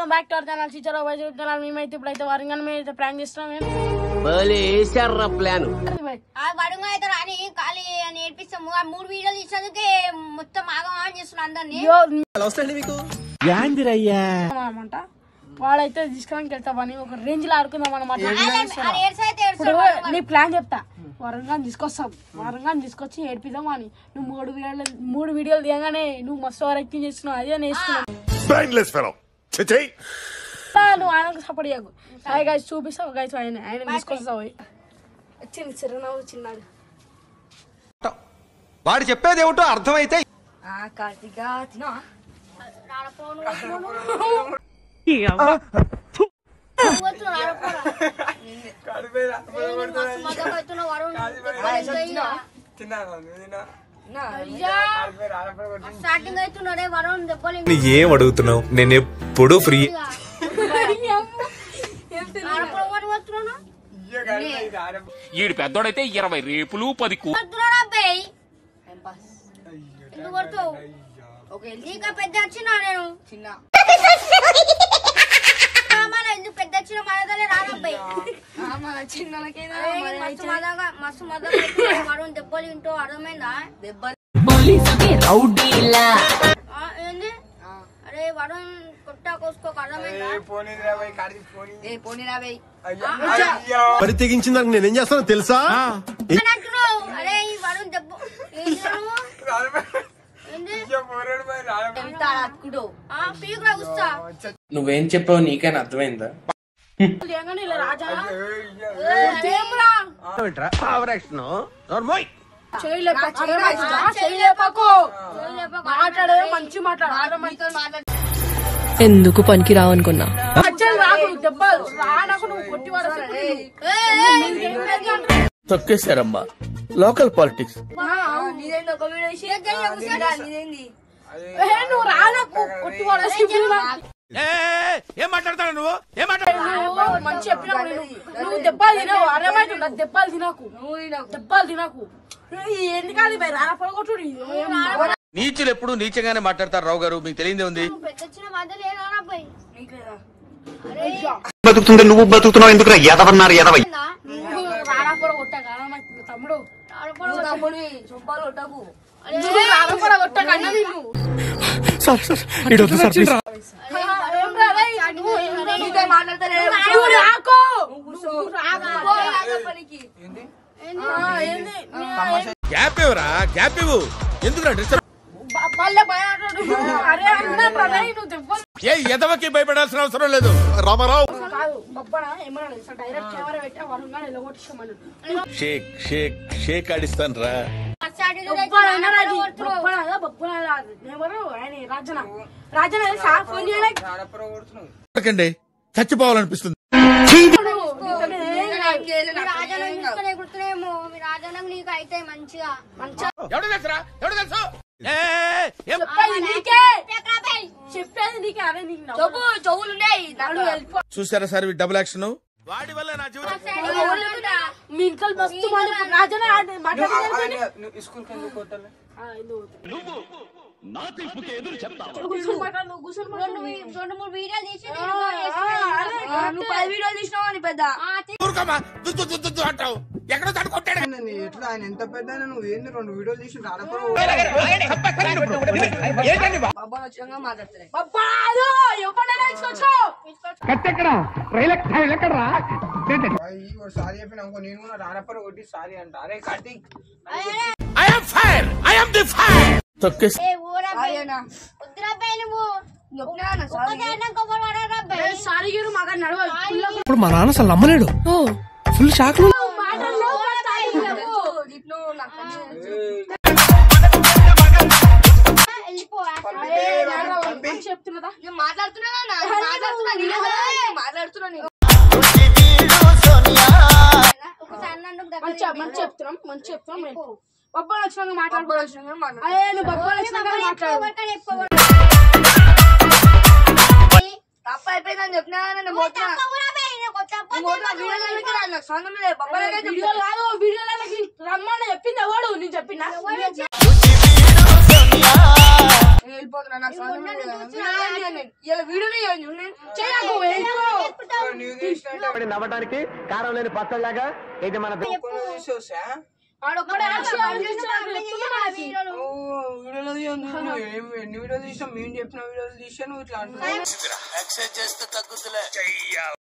Welcome back to our channel teacher boys channel. మేమైతే ఇప్పుడైతే వరంగల్ మీద ప్రాంక్ చేస్తున్నాం. ప్లాన్ వరంగల్ అయితే రాని ఖాళీ నేర్పిస్తాము. 3 వీడియోలు ఇచ్చినందుకే మొత్తం ఆగం చేస్తున్నాం అందరినీ. అనమాట వాడైతే తీసుకోవడానికి వెళ్తామని ఒక రేంజ్ లో ఆడుకుందాం అనమాట. నీ ప్లాన్ చెప్తా. వరంగల్ తీసుకొచ్చి ఏడిపిద్దాం అని. నువ్వు 3 వీడియోలు దిగగానే నువ్వు మస్తు యాక్టింగ్ చేస్తున్నావు. అదే నేర్చుకున్నావు. నువ్వు ఆయనకు సపోర్ట్ చేయకు. అదే గైస్ చూపిస్తావు గైస్. ఆయన తీసుకొస్తావు. వచ్చింది చిరునవ్వు చిన్నాడు. వాడు చెప్పేది ఏమిటో అర్థమైతే స్టార్టింగ్ అవుతున్నాడే వరుణ్ దెబ్బలు. ఏం అడుగుతున్నావు? నేను ఎప్పుడు ఫ్రీ. ఈడు పెద్దోడైతే 20 రేపులు 10 ఇంకా పెద్ద వచ్చినా నేను చిన్న ఎందుకు పెద్ద వచ్చిన మనదలే రానబ్బాయి. మస్తు మదగా వరుణ్ దెబ్బలు వింటూ అర్థమైందా? ఏంది? అరే వరుణ్ కొట్టా కోసుకోక అర్థమైందా? పరి తెగించింది. నేనేం చేస్తానో తెలుసా? అంటున్నావు. అరే ఈ వరుణ్ దెబ్బ నువ్వేం చెప్పావు నీకైనా అర్థమైందా? ఎందుకు పనికి రావనుకున్నా తొక్కేశారమ్మా లోకల్ పాలిటిక్స్. ఏం మాట్లాడతాడు నువ్వు? మంచి చెప్పినావు. నువ్వు దెబ్బలు తినవు. అర్థమవుతుండ దెబ్బలు తినకు. ఎందుకది రాన పొడగొట్టుడు. నీచులు ఎప్పుడు నీచంగానే మాట్లాడతారు రావు గారు. మీకు తెలియదే ఉంది. బతుకుతుంటే నువ్వు బతుకుతున్నావు ఎందుకు? ఎదవన్నారు ఎదవ. రాన పొడగొట్టా తమ్ముడు. గ్యాప్ ఇవ్వరా? గ్యాప్ ఇవ్వు. ఎందుకు ఏ ఎదవకి భయపడాల్సిన అవసరం లేదు. రామారావు షేక్ షేక్ షేక్ ఆడిస్తాను రా. రాజనా చచ్చిపోవాలనిపిస్తుంది. నీకు అయితే మంచిగా ఎవడు తెలుసురా? ఎవడు తెలుసు? చూసారా సార్ డబుల్ యాక్షన్. వాడి వల్ల నా జీవితం అంటావు. ఎక్కడో తను కొట్టాడు. ఎట్లా ఆయన ఎంత పెద్ద నువ్వు ఏంది 2 వీడియోలు తీసి సారీ చెప్పిన నేను కూడా రానప్పని కొట్టి సారీ అంట. అరే కార్తీక్ ఇప్పుడు మా నాన్న అసలు నమ్మలేడు. ఫుల్ షాక్ లో. మంచి చెప్తున్నాం. బొబ్బలు వచ్చినాక మాట్లాడుకోవచ్చు. తప్ప అయిపోయిందని చెప్పినా రమ్మని చెప్పింది ఎవడు? నేను చెప్పినా వెళ్ళిపోతున్నా నాకు ఇలా వీడియోనే చేయకు నువ్వు చేసినట్టు నవ్వడానికి కారం లేని పచ్చలాగా ఇది మన చూసా ఆడొక్కడే వీడియోలో ఎన్ని వీడియోలు తీసాం మేము చెప్పిన వీడియోలు తీసా నువ్వు ఇట్లా అంటున్నావు